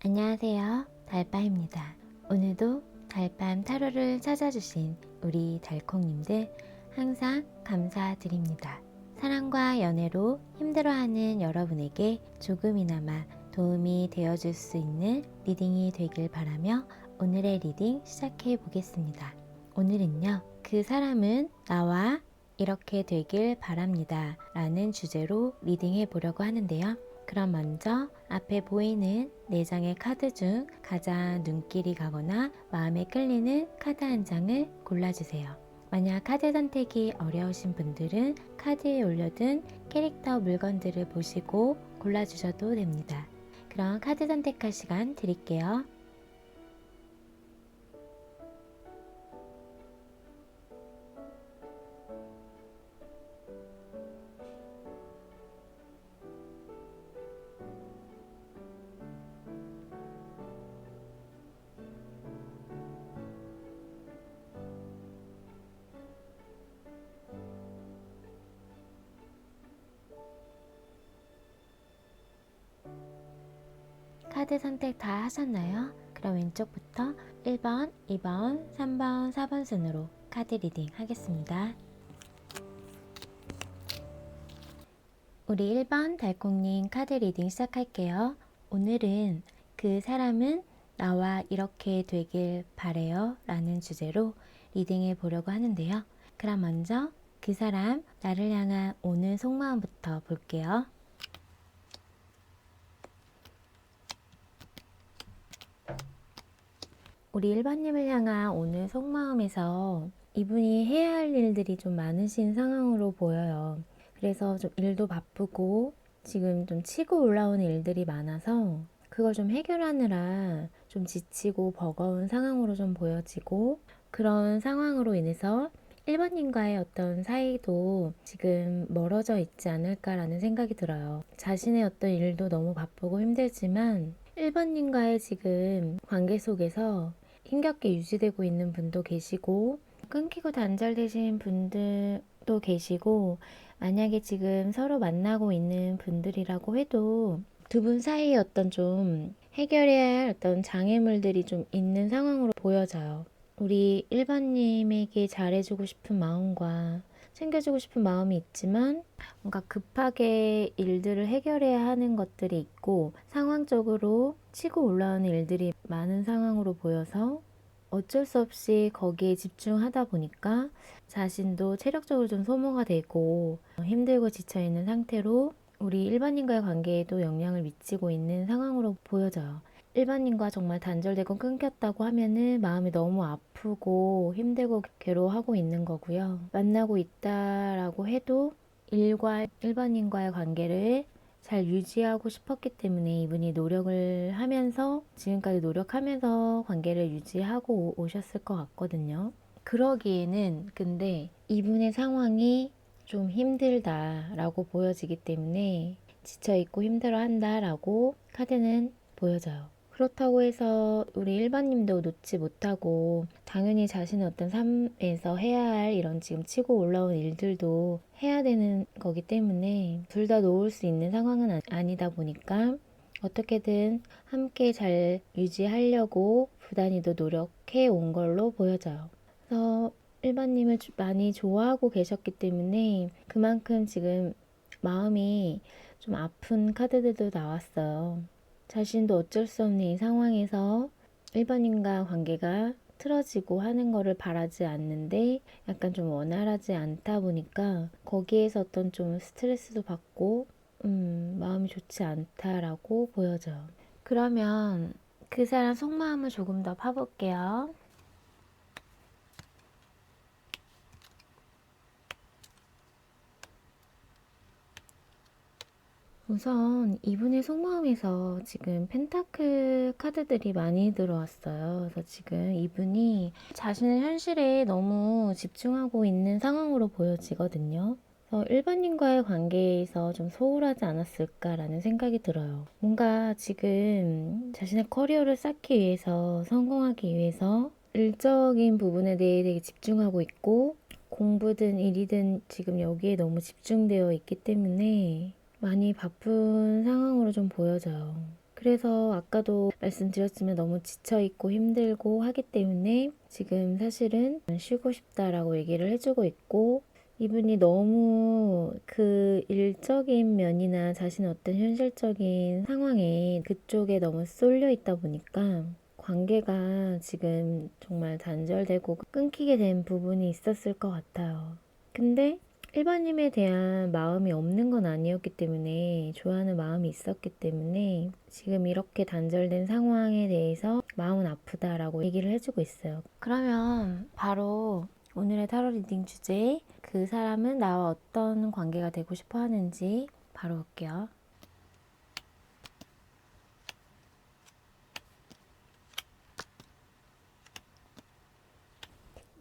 안녕하세요. 달빠입니다. 오늘도 달밤 타로를 찾아주신 우리 달콩님들 항상 감사드립니다. 사랑과 연애로 힘들어하는 여러분에게 조금이나마 도움이 되어줄 수 있는 리딩이 되길 바라며 오늘의 리딩 시작해 보겠습니다. 오늘은요, 그 사람은 나와 이렇게 되길 바랍니다 라는 주제로 리딩해 보려고 하는데요. 그럼 먼저 앞에 보이는 4장의 카드 중 가장 눈길이 가거나 마음에 끌리는 카드 한 장을 골라주세요. 만약 카드 선택이 어려우신 분들은 카드에 올려둔 캐릭터 물건들을 보시고 골라주셔도 됩니다. 그럼 카드 선택할 시간 드릴게요. 카드 선택 다 하셨나요? 그럼 왼쪽부터 1번, 2번, 3번, 4번 순으로 카드 리딩 하겠습니다. 우리 1번 달콩님 카드 리딩 시작할게요. 오늘은 그 사람은 나와 이렇게 되길 바래요 라는 주제로 리딩해 보려고 하는데요. 그럼 먼저 그 사람 나를 향한 오늘 속마음부터 볼게요. 우리 1번님을 향한 오늘 속마음에서 이분이 해야 할 일들이 좀 많으신 상황으로 보여요. 그래서 좀 일도 바쁘고 지금 좀 치고 올라오는 일들이 많아서 그걸 좀 해결하느라 좀 지치고 버거운 상황으로 좀 보여지고, 그런 상황으로 인해서 1번님과의 어떤 사이도 지금 멀어져 있지 않을까라는 생각이 들어요. 자신의 어떤 일도 너무 바쁘고 힘들지만 1번님과의 지금 관계 속에서 힘겹게 유지되고 있는 분도 계시고, 끊기고 단절되신 분들도 계시고, 만약에 지금 서로 만나고 있는 분들이라고 해도 두 분 사이에 어떤 좀 해결해야 할 어떤 장애물들이 좀 있는 상황으로 보여져요. 우리 1번님에게 잘해주고 싶은 마음과 챙겨주고 싶은 마음이 있지만 뭔가 급하게 일들을 해결해야 하는 것들이 있고 상황적으로 치고 올라오는 일들이 많은 상황으로 보여서 어쩔 수 없이 거기에 집중하다 보니까 자신도 체력적으로 좀 소모가 되고 힘들고 지쳐있는 상태로 우리 1번님과의 관계에도 영향을 미치고 있는 상황으로 보여져요. 1번님과 정말 단절되고 끊겼다고 하면은 마음이 너무 아프고 힘들고 괴로워하고 있는 거고요. 만나고 있다라고 해도 일과 1번님과의 관계를 잘 유지하고 싶었기 때문에 이분이 노력을 하면서 지금까지 노력하면서 관계를 유지하고 오셨을 것 같거든요. 그러기에는 근데 이분의 상황이 좀 힘들다라고 보여지기 때문에 지쳐있고 힘들어한다라고 카드는 보여져요. 그렇다고 해서 우리 1번님도 놓지 못하고 당연히 자신의 어떤 삶에서 해야 할 이런 지금 치고 올라온 일들도 해야 되는 거기 때문에 둘 다 놓을 수 있는 상황은 아니다 보니까 어떻게든 함께 잘 유지하려고 부단히도 노력해 온 걸로 보여져요. 그래서 1번님을 많이 좋아하고 계셨기 때문에 그만큼 지금 마음이 좀 아픈 카드들도 나왔어요. 자신도 어쩔 수 없는 이 상황에서 1번님과 관계가 틀어지고 하는 거를 바라지 않는데 약간 좀 원활하지 않다 보니까 거기에서 어떤 좀 스트레스도 받고 마음이 좋지 않다라고 보여져요. 그러면 그 사람 속마음을 조금 더 파볼게요. 우선 이분의 속마음에서 지금 펜타클 카드들이 많이 들어왔어요. 그래서 지금 이분이 자신의 현실에 너무 집중하고 있는 상황으로 보여지거든요. 그래서 1번님과의 관계에서 좀 소홀하지 않았을까라는 생각이 들어요. 뭔가 지금 자신의 커리어를 쌓기 위해서, 성공하기 위해서 일적인 부분에 대해 되게 집중하고 있고, 공부든 일이든 지금 여기에 너무 집중되어 있기 때문에 많이 바쁜 상황으로 좀 보여져요. 그래서 아까도 말씀드렸지만 너무 지쳐있고 힘들고 하기 때문에 지금 사실은 쉬고 싶다라고 얘기를 해주고 있고, 이분이 너무 그 일적인 면이나 자신의 어떤 현실적인 상황에 그쪽에 너무 쏠려 있다 보니까 관계가 지금 정말 단절되고 끊기게 된 부분이 있었을 것 같아요. 근데 일반님에 대한 마음이 없는 건 아니었기 때문에, 좋아하는 마음이 있었기 때문에 지금 이렇게 단절된 상황에 대해서 마음은 아프다라고 얘기를 해주고 있어요. 그러면 바로 오늘의 타로 리딩 주제, 그 사람은 나와 어떤 관계가 되고 싶어 하는지 바로 볼게요.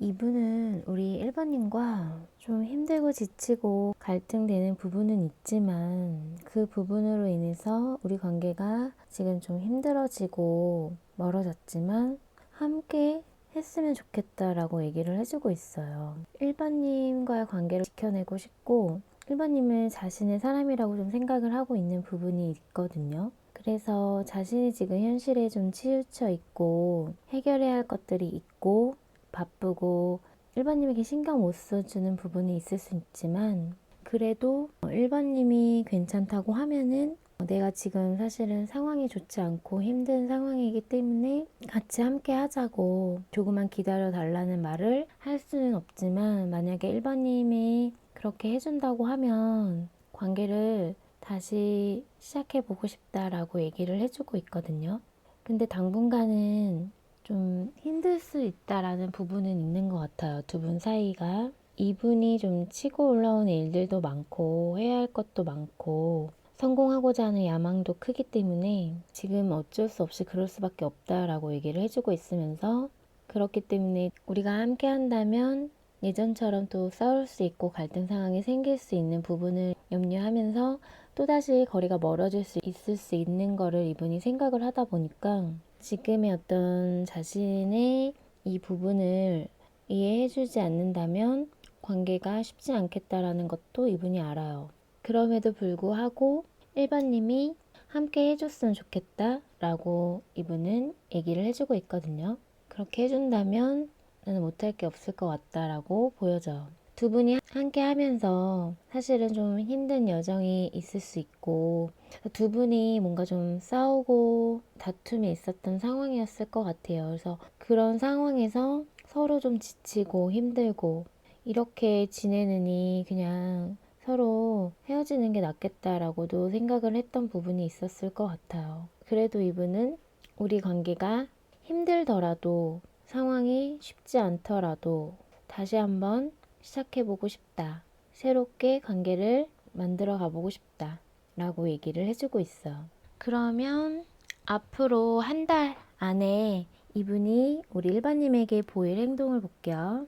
이분은 우리 1번님과 좀 힘들고 지치고 갈등되는 부분은 있지만, 그 부분으로 인해서 우리 관계가 지금 좀 힘들어지고 멀어졌지만 함께 했으면 좋겠다라고 얘기를 해주고 있어요. 1번님과의 관계를 지켜내고 싶고 1번님을 자신의 사람이라고 좀 생각을 하고 있는 부분이 있거든요. 그래서 자신이 지금 현실에 좀 치우쳐 있고 해결해야 할 것들이 있고 바쁘고 일반님에게 신경 못 써주는 부분이 있을 수 있지만, 그래도 일반님이 괜찮다고 하면은 내가 지금 사실은 상황이 좋지 않고 힘든 상황이기 때문에 같이 함께 하자고 조금만 기다려 달라는 말을 할 수는 없지만, 만약에 일반님이 그렇게 해준다고 하면 관계를 다시 시작해보고 싶다라고 얘기를 해주고 있거든요. 근데 당분간은 좀 힘들 수 있다라는 부분은 있는 것 같아요. 두 분 사이가. 이분이 좀 치고 올라오는 일들도 많고 해야 할 것도 많고 성공하고자 하는 야망도 크기 때문에 지금 어쩔 수 없이 그럴 수밖에 없다라고 얘기를 해주고 있으면서, 그렇기 때문에 우리가 함께 한다면 예전처럼 또 싸울 수 있고 갈등 상황이 생길 수 있는 부분을 염려하면서 또다시 거리가 멀어질 수 있을 수 있는 거를 이분이 생각을 하다 보니까 지금의 어떤 자신의 이 부분을 이해해주지 않는다면 관계가 쉽지 않겠다라는 것도 이분이 알아요. 그럼에도 불구하고 1번님이 함께 해줬으면 좋겠다라고 이분은 얘기를 해주고 있거든요. 그렇게 해준다면 나는 못할 게 없을 것 같다라고 보여져요. 두 분이 함께 하면서 사실은 좀 힘든 여정이 있을 수 있고, 두 분이 뭔가 좀 싸우고 다툼이 있었던 상황이었을 것 같아요. 그래서 그런 상황에서 서로 좀 지치고 힘들고 이렇게 지내느니 그냥 서로 헤어지는 게 낫겠다라고도 생각을 했던 부분이 있었을 것 같아요. 그래도 이분은 우리 관계가 힘들더라도 상황이 쉽지 않더라도 다시 한번 시작해보고 싶다. 새롭게 관계를 만들어 가보고 싶다. 라고 얘기를 해주고 있어요. 그러면 앞으로 한 달 안에 이분이 우리 일반님에게 보일 행동을 볼게요.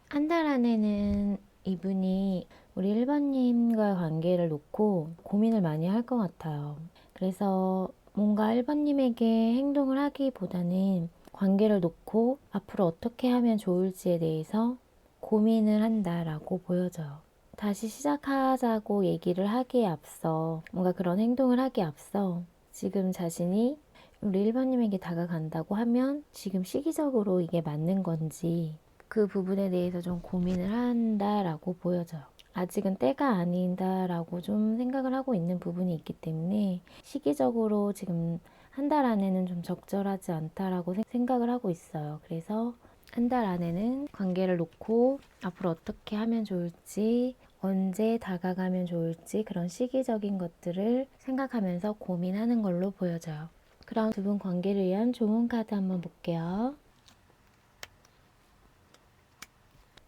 한 달 안에는 이분이 우리 1번님과 관계를 놓고 고민을 많이 할 것 같아요. 그래서 뭔가 1번님에게 행동을 하기보다는 관계를 놓고 앞으로 어떻게 하면 좋을지에 대해서 고민을 한다라고 보여져요. 다시 시작하자고 얘기를 하기에 앞서, 뭔가 그런 행동을 하기에 앞서 지금 자신이 우리 1번님에게 다가간다고 하면 지금 시기적으로 이게 맞는 건지 그 부분에 대해서 좀 고민을 한다라고 보여져요. 아직은 때가 아닌다라고 좀 생각을 하고 있는 부분이 있기 때문에 시기적으로 지금 한 달 안에는 좀 적절하지 않다라고 생각을 하고 있어요. 그래서 한 달 안에는 관계를 놓고 앞으로 어떻게 하면 좋을지, 언제 다가가면 좋을지 그런 시기적인 것들을 생각하면서 고민하는 걸로 보여져요. 그럼 두 분 관계를 위한 좋은 카드 한번 볼게요.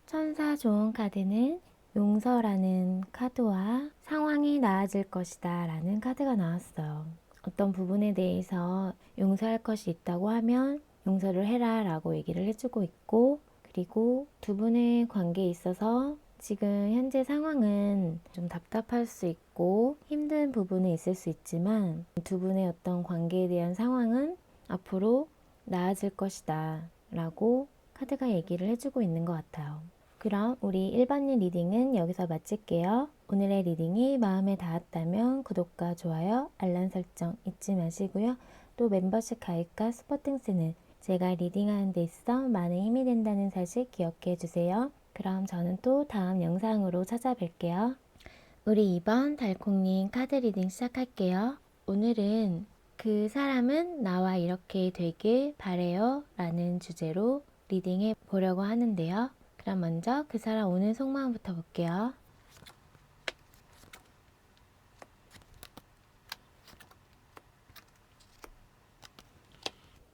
천사 좋은 카드는 용서라는 카드와 상황이 나아질 것이다 라는 카드가 나왔어요. 어떤 부분에 대해서 용서할 것이 있다고 하면 용서를 해라 라고 얘기를 해주고 있고, 그리고 두 분의 관계에 있어서 지금 현재 상황은 좀 답답할 수 있고 힘든 부분이 있을 수 있지만 두 분의 어떤 관계에 대한 상황은 앞으로 나아질 것이다 라고 카드가 얘기를 해주고 있는 것 같아요. 그럼 우리 일반인 리딩은 여기서 마칠게요. 오늘의 리딩이 마음에 닿았다면 구독과 좋아요, 알람 설정 잊지 마시고요. 또 멤버십 가입과 스포팅스는 제가 리딩하는 데 있어 많은 힘이 된다는 사실 기억해 주세요. 그럼 저는 또 다음 영상으로 찾아뵐게요. 우리 이번 달콩님 카드 리딩 시작할게요. 오늘은 그 사람은 나와 이렇게 되길 바래요 라는 주제로 리딩해 보려고 하는데요. 그럼 먼저 그 사람 오늘 속마음부터 볼게요.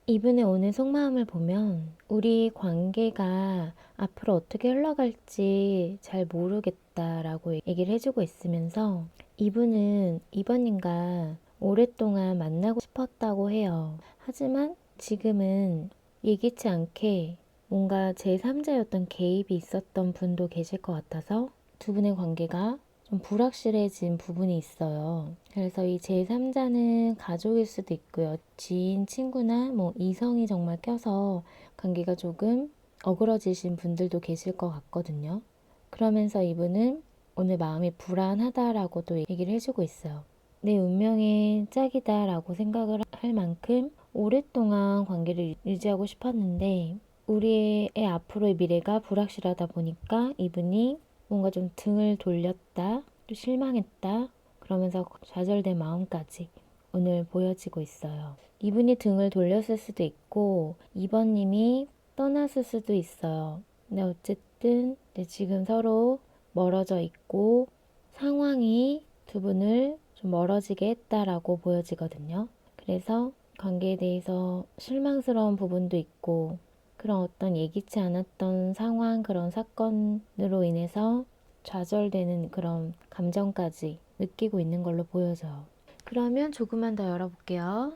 이분의 오늘 속마음을 보면 우리 관계가 앞으로 어떻게 흘러갈지 잘 모르겠다라고 얘기를 해주고 있으면서 이분은 이번님과 오랫동안 만나고 싶었다고 해요. 하지만 지금은 예기치 않게 뭔가 제3자였던 개입이 있었던 분도 계실 것 같아서 두 분의 관계가 좀 불확실해진 부분이 있어요. 그래서 이 제3자는 가족일 수도 있고요. 지인, 친구나 뭐 이성이 정말 껴서 관계가 조금 어그러지신 분들도 계실 것 같거든요. 그러면서 이분은 오늘 마음이 불안하다라고도 얘기를 해주고 있어요. 내 운명의 짝이다라고 생각을 할 만큼 오랫동안 관계를 유지하고 싶었는데 우리의 앞으로의 미래가 불확실하다 보니까 이분이 뭔가 좀 등을 돌렸다, 또 실망했다, 그러면서 좌절된 마음까지 오늘 보여지고 있어요. 이분이 등을 돌렸을 수도 있고 2번님이 떠났을 수도 있어요. 근데 어쨌든 지금 서로 멀어져 있고 상황이 두 분을 좀 멀어지게 했다라고 보여지거든요. 그래서 관계에 대해서 실망스러운 부분도 있고 그런 어떤 예기치 않았던 상황, 그런 사건으로 인해서 좌절되는 그런 감정까지 느끼고 있는 걸로 보여져요. 그러면 조금만 더 열어볼게요.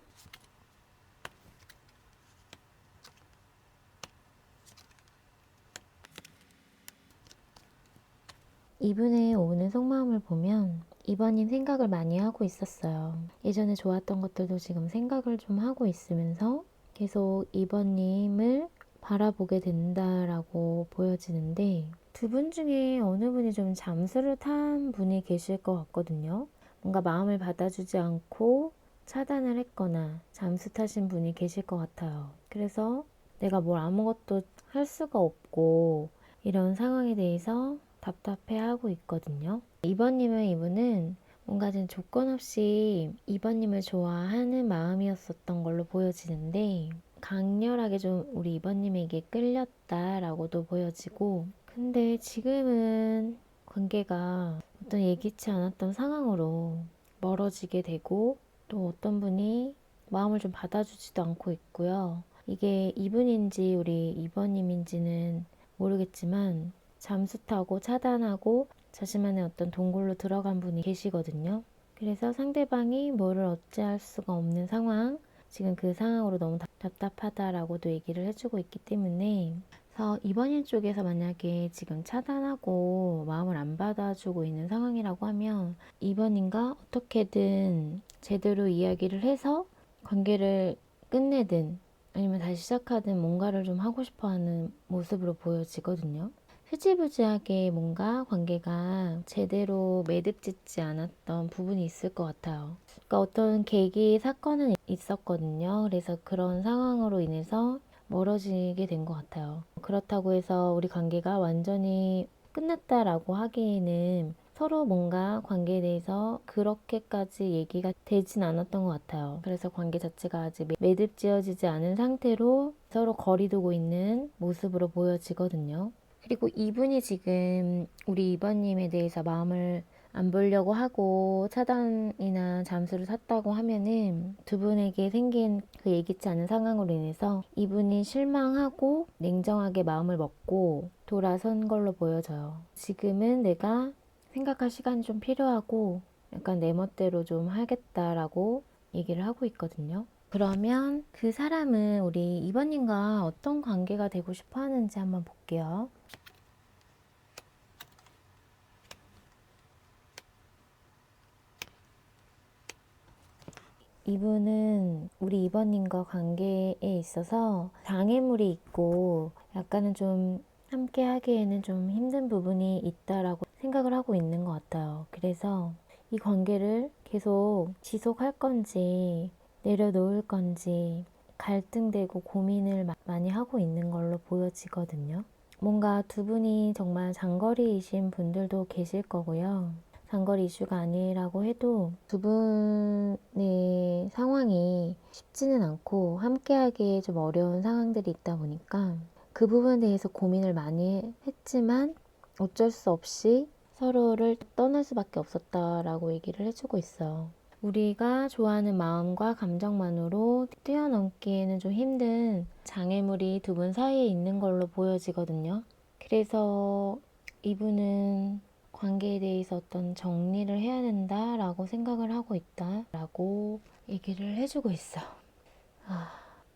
이분의 오는 속마음을 보면 이번님 생각을 많이 하고 있었어요. 예전에 좋았던 것들도 지금 생각을 좀 하고 있으면서 계속 이번님을 바라보게 된다라고 보여지는데 두 분 중에 어느 분이 좀 잠수를 탄 분이 계실 것 같거든요. 뭔가 마음을 받아주지 않고 차단을 했거나 잠수 타신 분이 계실 것 같아요. 그래서 내가 뭘 아무것도 할 수가 없고 이런 상황에 대해서 답답해하고 있거든요. 2번님은 이분은 뭔가 좀 조건 없이 2번님을 좋아하는 마음이었었던 걸로 보여지는데 강렬하게 좀 우리 2번님에게 끌렸다라고도 보여지고 근데 지금은 관계가 어떤 예기치 않았던 상황으로 멀어지게 되고 또 어떤 분이 마음을 좀 받아주지도 않고 있고요. 이게 이분인지 우리 2번님인지는 모르겠지만 잠수 타고 차단하고 자신만의 어떤 동굴로 들어간 분이 계시거든요. 그래서 상대방이 뭐를 어찌할 수가 없는 상황, 지금 그 상황으로 너무 답답하다라고도 얘기를 해주고 있기 때문에 그래서 이번인 쪽에서 만약에 지금 차단하고 마음을 안 받아주고 있는 상황이라고 하면 이번인가 어떻게든 제대로 이야기를 해서 관계를 끝내든 아니면 다시 시작하든 뭔가를 좀 하고 싶어하는 모습으로 보여지거든요. 흐지부지하게 뭔가 관계가 제대로 매듭짓지 않았던 부분이 있을 것 같아요. 그러니까 어떤 계기, 사건은 있었거든요. 그래서 그런 상황으로 인해서 멀어지게 된 것 같아요. 그렇다고 해서 우리 관계가 완전히 끝났다라고 하기에는 서로 뭔가 관계에 대해서 그렇게까지 얘기가 되진 않았던 것 같아요. 그래서 관계 자체가 아직 매듭지어지지 않은 상태로 서로 거리 두고 있는 모습으로 보여지거든요. 그리고 이분이 지금 우리 이번님에 대해서 마음을 안 보려고 하고 차단이나 잠수를 탔다고 하면은 두 분에게 생긴 그 예기치 않은 상황으로 인해서 이분이 실망하고 냉정하게 마음을 먹고 돌아선 걸로 보여져요. 지금은 내가 생각할 시간이 좀 필요하고 약간 내 멋대로 좀 하겠다라고 얘기를 하고 있거든요. 그러면 그 사람은 우리 이번님과 어떤 관계가 되고 싶어 하는지 한번 볼게요. 이분은 우리 이번님과 관계에 있어서 장애물이 있고 약간은 좀 함께 하기에는 좀 힘든 부분이 있다라고 생각을 하고 있는 것 같아요. 그래서 이 관계를 계속 지속할 건지 내려놓을 건지 갈등되고 고민을 많이 하고 있는 걸로 보여지거든요. 뭔가 두 분이 정말 장거리이신 분들도 계실 거고요. 장거리 이슈가 아니라고 해도 두 분의 상황이 쉽지는 않고 함께하기에 좀 어려운 상황들이 있다 보니까 그 부분에 대해서 고민을 많이 했지만 어쩔 수 없이 서로를 떠날 수밖에 없었다라고 얘기를 해주고 있어요. 우리가 좋아하는 마음과 감정만으로 뛰어넘기에는 좀 힘든 장애물이 두 분 사이에 있는 걸로 보여지거든요. 그래서 이분은 관계에 대해서 어떤 정리를 해야 된다라고 생각을 하고 있다라고 얘기를 해주고 있어.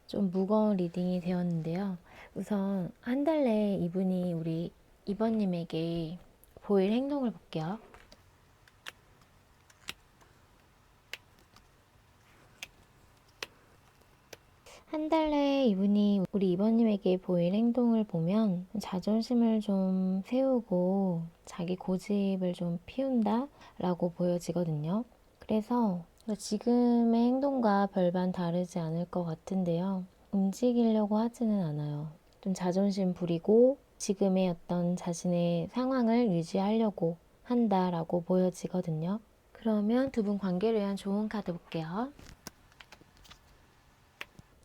좀 무거운 리딩이 되었는데요. 우선 한 달 내에 이분이 우리 2번님에게 보일 행동을 볼게요. 한 달 내에 이분이 우리 2번님에게 보일 행동을 보면 자존심을 좀 세우고 자기 고집을 좀 피운다 라고 보여지거든요. 그래서 지금의 행동과 별반 다르지 않을 것 같은데요. 움직이려고 하지는 않아요. 좀 자존심 부리고 지금의 어떤 자신의 상황을 유지하려고 한다라고 보여지거든요. 그러면 두 분 관계를 위한 좋은 카드 볼게요.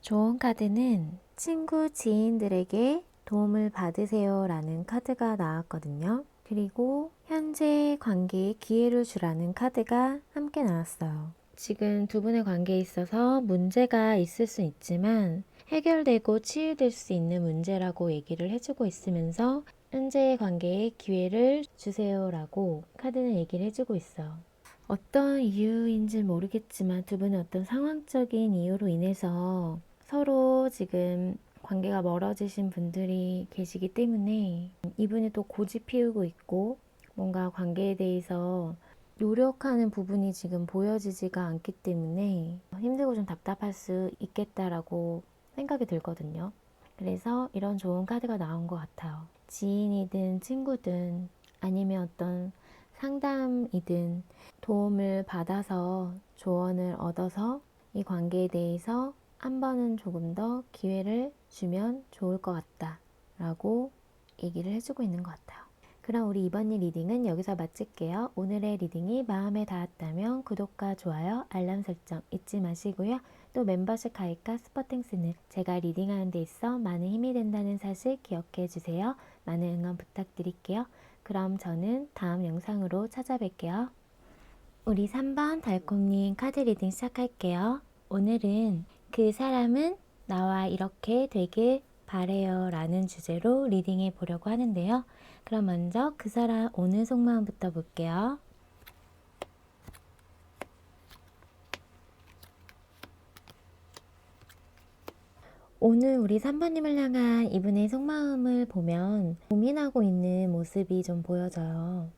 좋은 카드는 친구, 지인들에게 도움을 받으세요 라는 카드가 나왔거든요. 그리고 현재 관계에 기회를 주라는 카드가 함께 나왔어요. 지금 두 분의 관계에 있어서 문제가 있을 수 있지만 해결되고 치유될 수 있는 문제라고 얘기를 해주고 있으면서 현재의 관계에 기회를 주세요 라고 카드는 얘기를 해주고 있어요. 어떤 이유인지 모르겠지만 두 분은 어떤 상황적인 이유로 인해서 서로 지금 관계가 멀어지신 분들이 계시기 때문에 이분이 또 고집 피우고 있고 뭔가 관계에 대해서 노력하는 부분이 지금 보여지지가 않기 때문에 힘들고 좀 답답할 수 있겠다라고 생각이 들거든요. 그래서 이런 좋은 카드가 나온 것 같아요. 지인이든 친구든 아니면 어떤 상담이든 도움을 받아서 조언을 얻어서 이 관계에 대해서 한 번은 조금 더 기회를 주면 좋을 것 같다 라고 얘기를 해주고 있는 것 같아요. 그럼 우리 이번일 리딩은 여기서 마칠게요. 오늘의 리딩이 마음에 닿았다면 구독과 좋아요, 알람 설정 잊지 마시고요. 또 멤버십 가입과 스포땡스는 제가 리딩하는 데 있어 많은 힘이 된다는 사실 기억해 주세요. 많은 응원 부탁드릴게요. 그럼 저는 다음 영상으로 찾아뵐게요. 우리 3번 달콤님 카드 리딩 시작할게요. 오늘은 그 사람은 나와 이렇게 되길 바래요 라는 주제로 리딩해 보려고 하는데요. 그럼 먼저 그 사람 오늘 속마음부터 볼게요. 오늘 우리 3번님을 향한 이분의 속마음을 보면 고민하고 있는 모습이 좀 보여져요.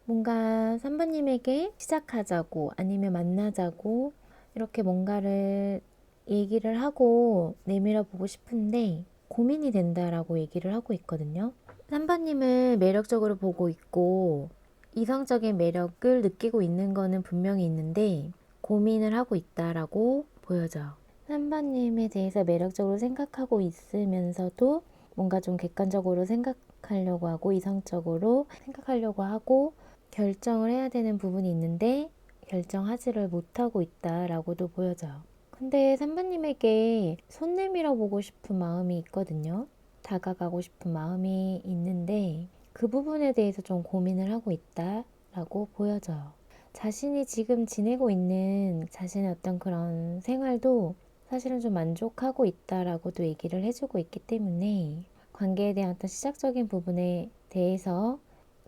뭔가 3번님에게 시작하자고 아니면 만나자고 이렇게 뭔가를 얘기를 하고 내밀어 보고 싶은데 고민이 된다라고 얘기를 하고 있거든요. 3번님을 매력적으로 보고 있고 이성적인 매력을 느끼고 있는 거는 분명히 있는데 고민을 하고 있다라고 보여져요. 3번님에 대해서 매력적으로 생각하고 있으면서도 뭔가 좀 객관적으로 생각하려고 하고 이성적으로 생각하려고 하고 결정을 해야 되는 부분이 있는데 결정하지를 못하고 있다라고도 보여져요. 근데 3번님에게 손 내밀어 보고 싶은 마음이 있거든요. 다가가고 싶은 마음이 있는데 그 부분에 대해서 좀 고민을 하고 있다라고 보여져요. 자신이 지금 지내고 있는 자신의 어떤 그런 생활도 사실은 좀 만족하고 있다라고도 얘기를 해주고 있기 때문에 관계에 대한 어떤 시작적인 부분에 대해서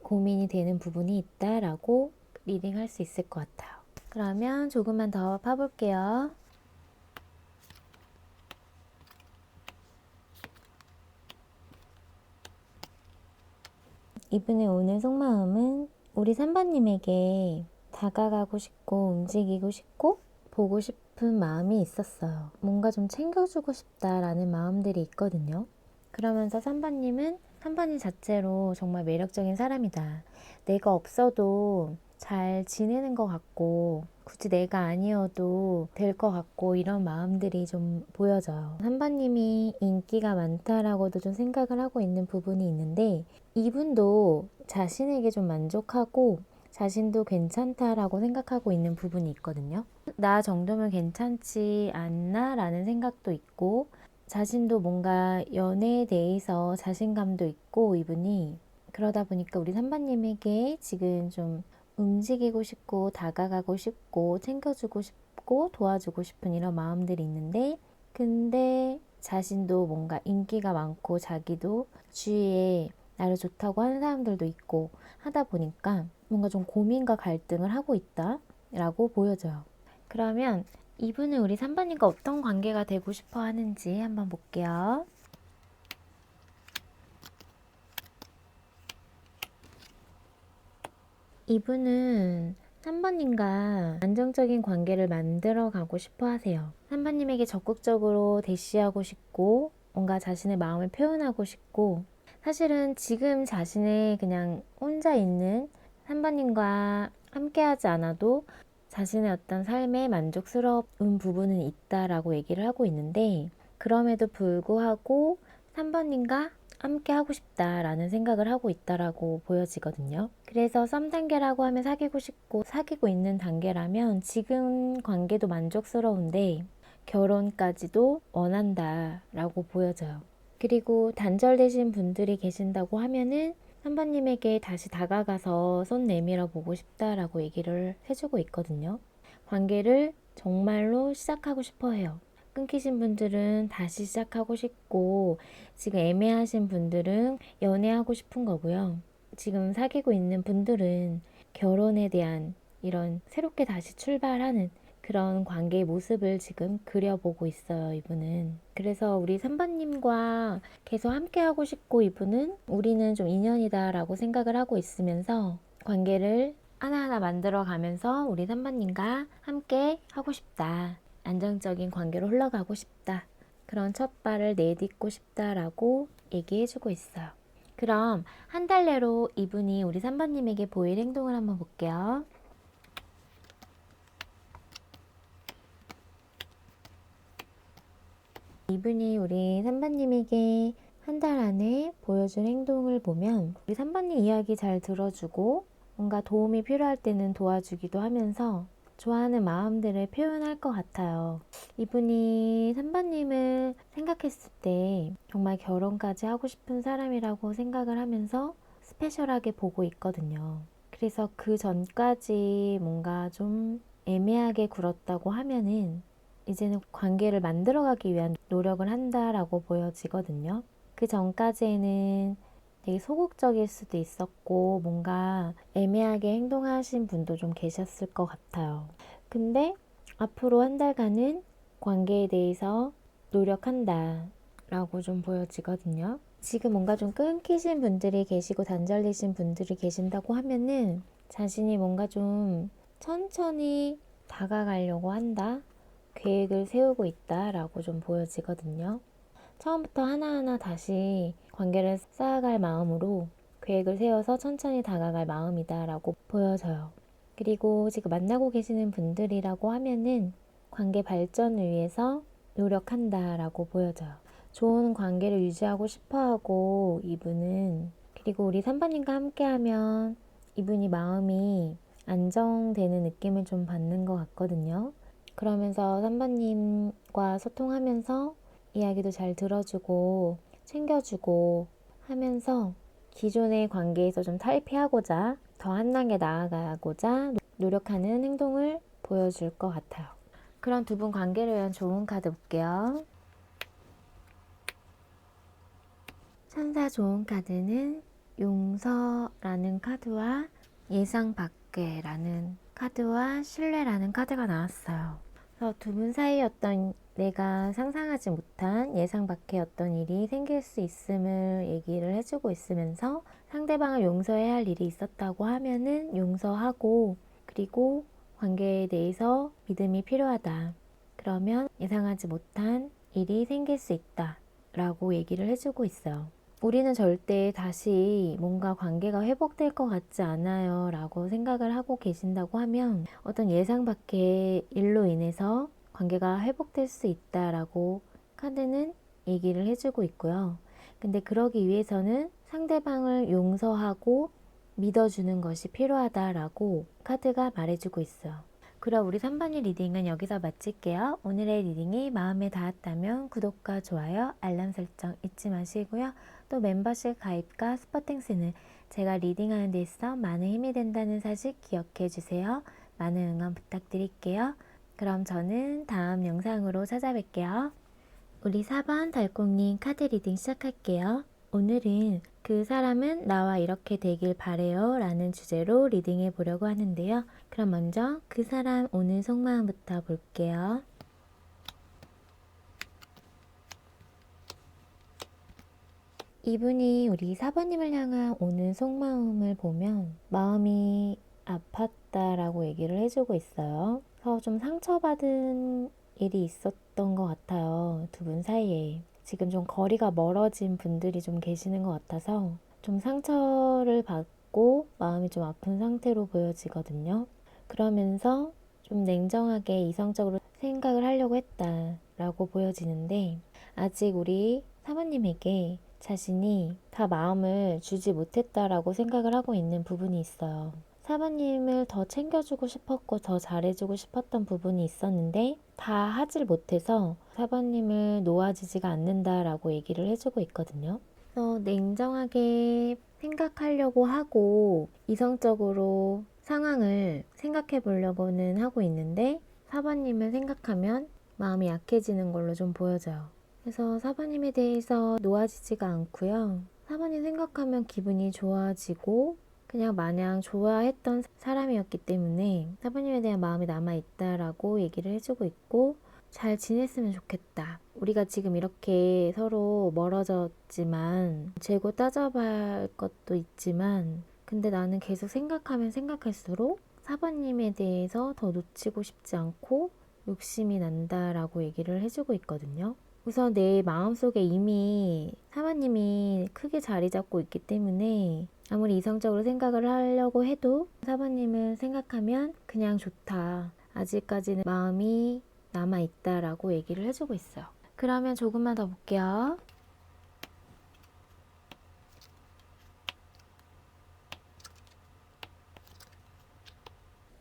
고민이 되는 부분이 있다라고 리딩할 수 있을 것 같아요. 그러면 조금만 더 파볼게요. 이분의 오늘 속마음은 우리 3번님에게 다가가고 싶고 움직이고 싶고 보고 싶은 마음이 있었어요. 뭔가 좀 챙겨주고 싶다라는 마음들이 있거든요. 그러면서 3번님은 3번님 자체로 정말 매력적인 사람이다. 내가 없어도 잘 지내는 것 같고 굳이 내가 아니어도 될 것 같고 이런 마음들이 좀 보여져요. 3번님이 인기가 많다라고도 좀 생각을 하고 있는 부분이 있는데 이분도 자신에게 좀 만족하고 자신도 괜찮다라고 생각하고 있는 부분이 있거든요. 나 정도면 괜찮지 않나? 라는 생각도 있고 자신도 뭔가 연애에 대해서 자신감도 있고 이분이 그러다 보니까 우리 3번님에게 지금 좀 움직이고 싶고 다가가고 싶고 챙겨주고 싶고 도와주고 싶은 이런 마음들이 있는데 근데 자신도 뭔가 인기가 많고 자기도 주위에 나를 좋다고 하는 사람들도 있고 하다 보니까 뭔가 좀 고민과 갈등을 하고 있다라고 보여져요. 그러면 이분은 우리 3번님과 어떤 관계가 되고 싶어 하는지 한번 볼게요. 이분은 3번님과 안정적인 관계를 만들어 가고 싶어 하세요. 3번님에게 적극적으로 대시하고 싶고 뭔가 자신의 마음을 표현하고 싶고 사실은 지금 자신의 그냥 혼자 있는 3번님과 함께하지 않아도 자신의 어떤 삶에 만족스러운 부분은 있다라고 얘기를 하고 있는데 그럼에도 불구하고 3번님과 함께 하고 싶다라는 생각을 하고 있다라고 보여지거든요. 그래서 썸 단계라고 하면 사귀고 싶고 사귀고 있는 단계라면 지금 관계도 만족스러운데 결혼까지도 원한다라고 보여져요. 그리고 단절되신 분들이 계신다고 하면은 3번님에게 다시 다가가서 손 내밀어 보고 싶다라고 얘기를 해주고 있거든요. 관계를 정말로 시작하고 싶어 해요. 끊기신 분들은 다시 시작하고 싶고 지금 애매하신 분들은 연애하고 싶은 거고요. 지금 사귀고 있는 분들은 결혼에 대한 이런 새롭게 다시 출발하는 그런 관계의 모습을 지금 그려보고 있어요, 이분은. 그래서 우리 3번님과 계속 함께 하고 싶고 이분은 우리는 좀 인연이다라고 생각을 하고 있으면서 관계를 하나하나 만들어 가면서 우리 3번님과 함께 하고 싶다. 안정적인 관계로 흘러가고 싶다. 그런 첫 발을 내딛고 싶다라고 얘기해주고 있어요. 그럼 한 달 내로 이분이 우리 3번님에게 보일 행동을 한번 볼게요. 이분이 우리 3번님에게 한 달 안에 보여준 행동을 보면 우리 3번님 이야기 잘 들어주고 뭔가 도움이 필요할 때는 도와주기도 하면서 좋아하는 마음들을 표현할 것 같아요. 이분이 3번님을 생각했을 때 정말 결혼까지 하고 싶은 사람이라고 생각을 하면서 스페셜하게 보고 있거든요. 그래서 그 전까지 뭔가 좀 애매하게 굴었다고 하면은 이제는 관계를 만들어가기 위한 노력을 한다라고 보여지거든요. 그 전까지에는 되게 소극적일 수도 있었고 뭔가 애매하게 행동하신 분도 좀 계셨을 것 같아요. 근데 앞으로 한 달간은 관계에 대해서 노력한다 라고 좀 보여지거든요. 지금 뭔가 좀 끊기신 분들이 계시고 단절되신 분들이 계신다고 하면은 자신이 뭔가 좀 천천히 다가가려고 한다. 계획을 세우고 있다라고 좀 보여지거든요. 처음부터 하나하나 다시 관계를 쌓아갈 마음으로 계획을 세워서 천천히 다가갈 마음이다라고 보여져요. 그리고 지금 만나고 계시는 분들이라고 하면은 관계 발전을 위해서 노력한다라고 보여져요. 좋은 관계를 유지하고 싶어하고 이분은 그리고 우리 3번님과 함께하면 이분이 마음이 안정되는 느낌을 좀 받는 것 같거든요. 그러면서 3번님과 소통하면서 이야기도 잘 들어주고 챙겨주고 하면서 기존의 관계에서 좀 탈피하고자 더 한 단계 나아가고자 노력하는 행동을 보여줄 것 같아요. 그런 두 분 관계를 위한 좋은 카드 볼게요. 천사 좋은 카드는 용서라는 카드와 예상 밖에라는 카드와 신뢰라는 카드가 나왔어요. 그래서 두 분 사이에 어떤 내가 상상하지 못한 예상 밖의 어떤 일이 생길 수 있음을 얘기를 해주고 있으면서 상대방을 용서해야 할 일이 있었다고 하면은 용서하고 그리고 관계에 대해서 믿음이 필요하다. 그러면 예상하지 못한 일이 생길 수 있다. 라고 얘기를 해주고 있어요. 우리는 절대 다시 뭔가 관계가 회복될 것 같지 않아요 라고 생각을 하고 계신다고 하면 어떤 예상 밖의 일로 인해서 관계가 회복될 수 있다라고 카드는 얘기를 해주고 있고요. 근데 그러기 위해서는 상대방을 용서하고 믿어주는 것이 필요하다라고 카드가 말해주고 있어요. 그럼 우리 3번의 리딩은 여기서 마칠게요. 오늘의 리딩이 마음에 닿았다면 구독과 좋아요, 알람 설정 잊지 마시고요. 또 멤버십 가입과 스포땡스는 제가 리딩하는 데 있어 많은 힘이 된다는 사실 기억해 주세요. 많은 응원 부탁드릴게요. 그럼 저는 다음 영상으로 찾아뵐게요. 우리 4번 달콩님 카드 리딩 시작할게요. 오늘은 그 사람은 나와 이렇게 되길 바래요 라는 주제로 리딩해 보려고 하는데요. 그럼 먼저 그 사람 오늘 속마음부터 볼게요. 이분이 우리 4번님을 향한 오는 속마음을 보면 마음이 아팠다라고 얘기를 해주고 있어요. 그래서 좀 상처받은 일이 있었던 것 같아요. 두 분 사이에. 지금 좀 거리가 멀어진 분들이 좀 계시는 것 같아서 좀 상처를 받고 마음이 좀 아픈 상태로 보여지거든요. 그러면서 좀 냉정하게 이성적으로 생각을 하려고 했다라고 보여지는데 아직 우리 사모님에게 자신이 다 마음을 주지 못했다라고 생각을 하고 있는 부분이 있어요. 사모님을 더 챙겨주고 싶었고 더 잘해주고 싶었던 부분이 있었는데 다 하질 못해서 사모님을 놓아지지가 않는다라고 얘기를 해주고 있거든요. 그래서 냉정하게 생각하려고 하고 이성적으로 상황을 생각해 보려고는 하고 있는데 사모님을 생각하면 마음이 약해지는 걸로 좀 보여져요. 그래서 사모님에 대해서 놓아지지가 않고요. 사모님 생각하면 기분이 좋아지고 그냥 마냥 좋아했던 사람이었기 때문에 사모님에 대한 마음이 남아있다라고 얘기를 해주고 있고 잘 지냈으면 좋겠다. 우리가 지금 이렇게 서로 멀어졌지만 재고 따져봐야 할 것도 있지만 근데 나는 계속 생각하면 생각할수록 사모님에 대해서 더 놓치고 싶지 않고 욕심이 난다라고 얘기를 해주고 있거든요. 우선 내 마음속에 이미 사모님이 크게 자리 잡고 있기 때문에 아무리 이성적으로 생각을 하려고 해도 사모님을 생각하면 그냥 좋다. 아직까지는 마음이 남아있다라고 얘기를 해주고 있어요. 그러면 조금만 더 볼게요.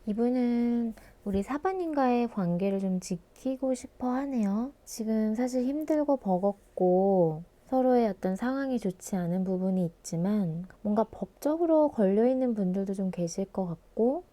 이분은 우리 사반님과의 관계를 좀 지키고 싶어 하네요. 지금 사실 힘들고 버겁고 서로의 어떤 상황이 좋지 않은 부분이 있지만 뭔가 법적으로 걸려있는 분들도 좀 계실 것 같고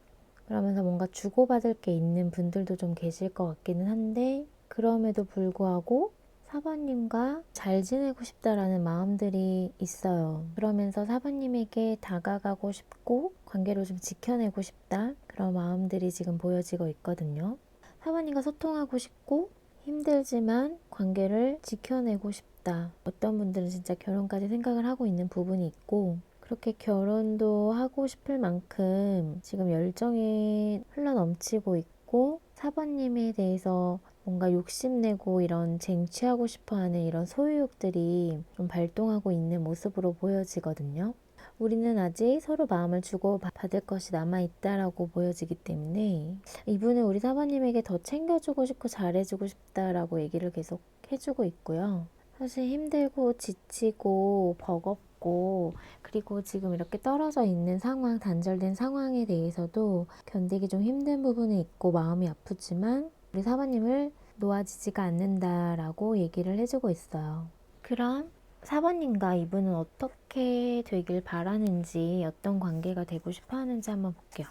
그러면서 뭔가 주고받을 게 있는 분들도 좀 계실 것 같기는 한데 그럼에도 불구하고 사부님과 잘 지내고 싶다라는 마음들이 있어요. 그러면서 사부님에게 다가가고 싶고 관계를 좀 지켜내고 싶다 그런 마음들이 지금 보여지고 있거든요. 사부님과 소통하고 싶고 힘들지만 관계를 지켜내고 싶다. 어떤 분들은 진짜 결혼까지 생각을 하고 있는 부분이 있고 그렇게 결혼도 하고 싶을 만큼 지금 열정이 흘러넘치고 있고 사부님에 대해서 뭔가 욕심내고 이런 쟁취하고 싶어하는 이런 소유욕들이 좀 발동하고 있는 모습으로 보여지거든요. 우리는 아직 서로 마음을 주고 받을 것이 남아있다라고 보여지기 때문에 이분은 우리 사부님에게 더 챙겨주고 싶고 잘해주고 싶다라고 얘기를 계속 해주고 있고요. 사실 힘들고 지치고 버겁고 그리고 지금 이렇게 떨어져 있는 상황, 단절된 상황에 대해서도 견디기 좀 힘든 부분이 있고 마음이 아프지만 우리 사부님을 놓아지지가 않는다라고 얘기를 해주고 있어요. 그럼 사부님과 이분은 어떻게 되길 바라는지 어떤 관계가 되고 싶어 하는지 한번 볼게요.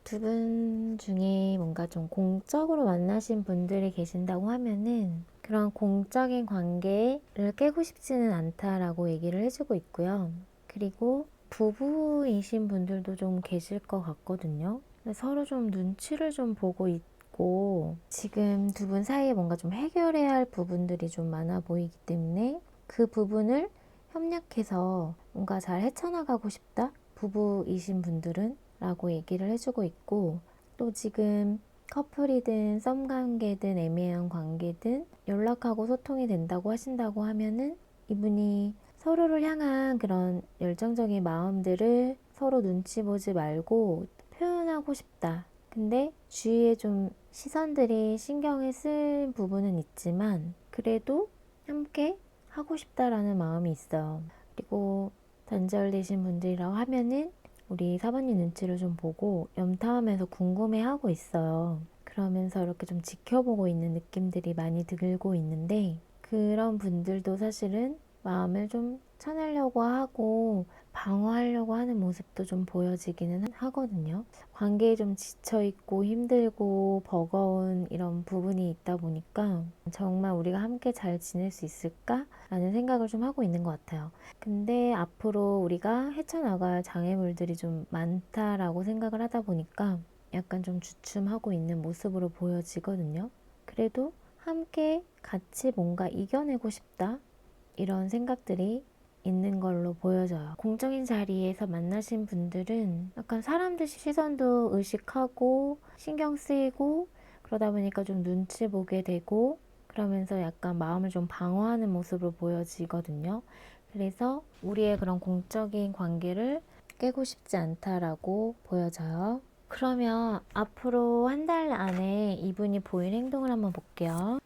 두 분 중에 뭔가 좀 공적으로 만나신 분들이 계신다고 하면은 그런 공적인 관계를 깨고 싶지는 않다라고 얘기를 해주고 있고요. 그리고 부부이신 분들도 좀 계실 것 같거든요. 서로 좀 눈치를 좀 보고 있고 지금 두 분 사이에 뭔가 좀 해결해야 할 부분들이 좀 많아 보이기 때문에 그 부분을 협력해서 뭔가 잘 헤쳐나가고 싶다? 부부이신 분들은 라고 얘기를 해주고 있고, 또 지금 커플이든 썸 관계든 애매한 관계든 연락하고 소통이 된다고 하신다고 하면은 이분이 서로를 향한 그런 열정적인 마음들을 서로 눈치 보지 말고 표현하고 싶다. 근데 주위에 좀 시선들이 신경을 쓸 부분은 있지만 그래도 함께 하고 싶다라는 마음이 있어요. 그리고 단절되신 분들이라고 하면은 우리 사모님 눈치를 좀 보고 염탐하면서 궁금해하고 있어요. 그러면서 이렇게 좀 지켜보고 있는 느낌들이 많이 들고 있는데, 그런 분들도 사실은 마음을 좀 쳐내려고 하고 방어하려고 하는 모습도 좀 보여지기는 하거든요. 관계에 좀 지쳐있고 힘들고 버거운 이런 부분이 있다 보니까 정말 우리가 함께 잘 지낼 수 있을까? 라는 생각을 좀 하고 있는 것 같아요. 근데 앞으로 우리가 헤쳐나갈 장애물들이 좀 많다라고 생각을 하다 보니까 약간 좀 주춤하고 있는 모습으로 보여지거든요. 그래도 함께 같이 뭔가 이겨내고 싶다. 이런 생각들이 있는 걸로 보여져요. 공적인 자리에서 만나신 분들은 약간 사람들 시선도 의식하고 신경 쓰이고 그러다 보니까 좀 눈치 보게 되고 그러면서 약간 마음을 좀 방어하는 모습으로 보여지거든요. 그래서 우리의 그런 공적인 관계를 깨고 싶지 않다라고 보여져요. 그러면 앞으로 한 달 안에 이분이 보일 행동을 한번 볼게요.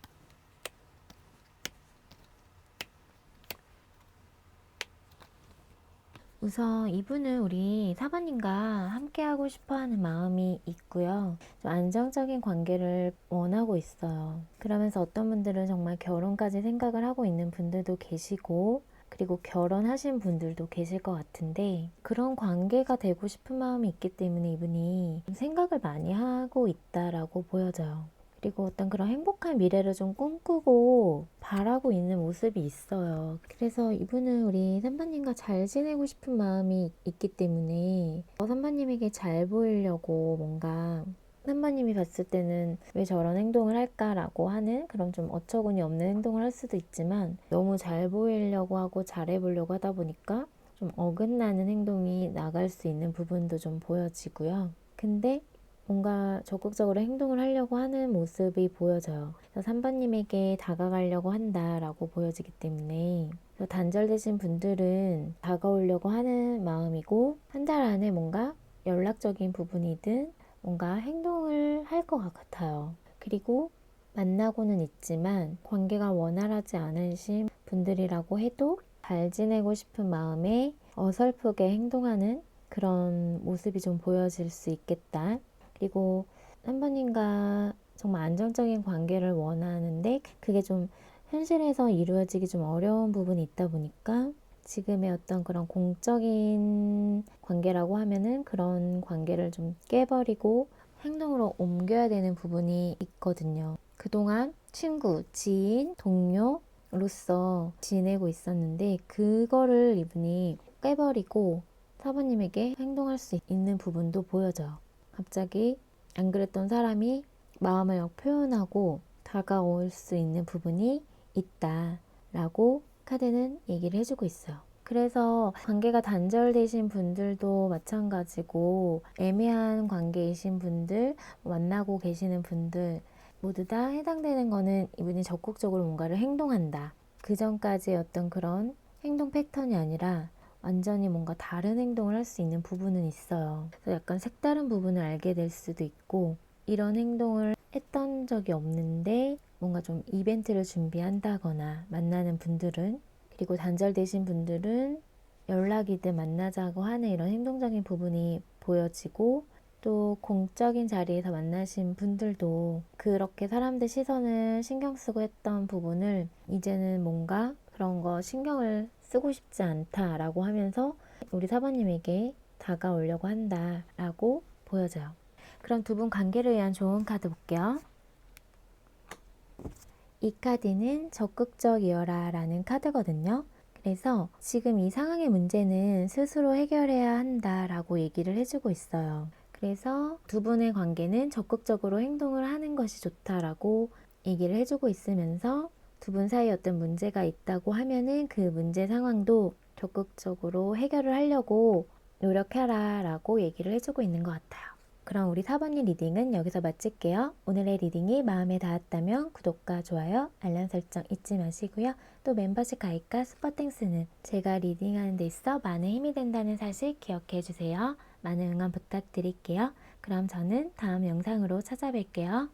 우선 이분은 우리 사모님과 함께하고 싶어하는 마음이 있고요. 좀 안정적인 관계를 원하고 있어요. 그러면서 어떤 분들은 정말 결혼까지 생각을 하고 있는 분들도 계시고, 그리고 결혼하신 분들도 계실 것 같은데, 그런 관계가 되고 싶은 마음이 있기 때문에 이분이 생각을 많이 하고 있다라고 보여져요. 그리고 어떤 그런 행복한 미래를 좀 꿈꾸고 바라고 있는 모습이 있어요. 그래서 이분은 우리 선배님과 잘 지내고 싶은 마음이 있기 때문에 선배님에게 잘 보이려고 뭔가 선배님이 봤을 때는 왜 저런 행동을 할까라고 하는 그런 좀 어처구니 없는 행동을 할 수도 있지만 너무 잘 보이려고 하고 잘해보려고 하다 보니까 좀 어긋나는 행동이 나갈 수 있는 부분도 좀 보여지고요. 근데 뭔가 적극적으로 행동을 하려고 하는 모습이 보여져요. 그래서 3번님에게 다가가려고 한다라고 보여지기 때문에 단절되신 분들은 다가오려고 하는 마음이고 한 달 안에 뭔가 연락적인 부분이든 뭔가 행동을 할 것 같아요. 그리고 만나고는 있지만 관계가 원활하지 않으신 분들이라고 해도 잘 지내고 싶은 마음에 어설프게 행동하는 그런 모습이 좀 보여질 수 있겠다. 그리고 선배님과 정말 안정적인 관계를 원하는데 그게 좀 현실에서 이루어지기 좀 어려운 부분이 있다 보니까 지금의 어떤 그런 공적인 관계라고 하면은 그런 관계를 좀 깨버리고 행동으로 옮겨야 되는 부분이 있거든요. 그동안 친구, 지인, 동료로서 지내고 있었는데 그거를 이분이 깨버리고 사부님에게 행동할 수 있는 부분도 보여져요. 갑자기 안 그랬던 사람이 마음을 막 표현하고 다가올 수 있는 부분이 있다라고 카드는 얘기를 해주고 있어요. 그래서 관계가 단절되신 분들도 마찬가지고 애매한 관계이신 분들, 만나고 계시는 분들 모두 다 해당되는 거는 이분이 적극적으로 뭔가를 행동한다. 그 전까지의 어떤 그런 행동 패턴이 아니라 완전히 뭔가 다른 행동을 할 수 있는 부분은 있어요. 그래서 약간 색다른 부분을 알게 될 수도 있고 이런 행동을 했던 적이 없는데 뭔가 좀 이벤트를 준비한다거나 만나는 분들은 그리고 단절되신 분들은 연락이든 만나자고 하는 이런 행동적인 부분이 보여지고 또 공적인 자리에서 만나신 분들도 그렇게 사람들 시선을 신경 쓰고 했던 부분을 이제는 뭔가 그런 거 신경을 쓰고 싶지 않다라고 하면서 우리 사모님에게 다가오려고 한다라고 보여져요. 그럼 두 분 관계를 위한 좋은 카드 볼게요. 이 카드는 적극적이어라 라는 카드거든요. 그래서 지금 이 상황의 문제는 스스로 해결해야 한다라고 얘기를 해주고 있어요. 그래서 두 분의 관계는 적극적으로 행동을 하는 것이 좋다라고 얘기를 해주고 있으면서 두 분 사이에 어떤 문제가 있다고 하면은 그 문제 상황도 적극적으로 해결을 하려고 노력해라 라고 얘기를 해주고 있는 것 같아요. 그럼 우리 4번님 리딩은 여기서 마칠게요. 오늘의 리딩이 마음에 닿았다면 구독과 좋아요, 알람 설정 잊지 마시고요. 또 멤버십 가입과 슈퍼땡스는 제가 리딩하는 데 있어 많은 힘이 된다는 사실 기억해 주세요. 많은 응원 부탁드릴게요. 그럼 저는 다음 영상으로 찾아뵐게요.